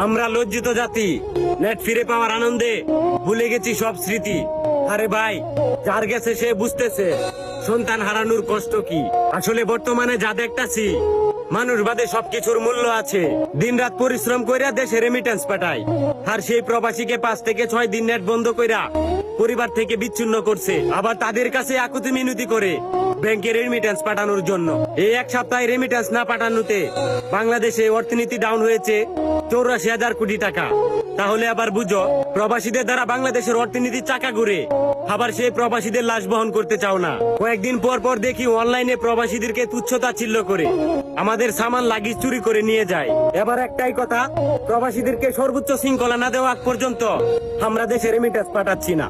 আমরা লজ্জিত জাতি, নেট ফিরে পাওয়ার আনন্দে ভুলে গেছি সব স্মৃতি। আরে ভাই, যার গেছে সে বুঝতেছে সন্তান হারানোর কষ্ট কি। আসলে বর্তমানে যা দেখতাছি, মানুষ বাদে সবকিছুর মূল্য আছে। দিনরাত পরিশ্রম কইরা দেশে রেমিটেন্স পাঠায়, আর সেই প্রবাসীকে 5 থেকে 6 দিন নেট বন্ধ কইরা পরিবার থেকে বিচ্ছিন্ন করছে। আবার তাদের কাছে আকুতি মিনতি করে ব্যাংকে রেমিটেন্স পাঠানোর জন্য। এই এক সপ্তাহে রেমিটেন্স না পাঠানোতে বাংলাদেশে অর্থনীতি ডাউন হয়েছে 84,000 কোটি টাকা। তাহলে আবার বুঝো, প্রবাসীদের দ্বারা বাংলাদেশের অর্থনীতির চাকা ঘুরে, আবার সেই প্রবাসীদের লাশ বহন করতে চাও না। কয়েকদিন পর পর দেখি অনলাইনে প্রবাসীদেরকে তুচ্ছতাচ্ছিল্য করে আমাদের সামান লাগেজ চুরি করে নিয়ে যায়। এবার একটাই কথা, প্রবাসীদেরকে সর্বোচ্চ শৃঙ্খলা না দেওয়া আগ পর্যন্ত আমরা দেশে রেমিটেন্স পাঠাচ্ছি না।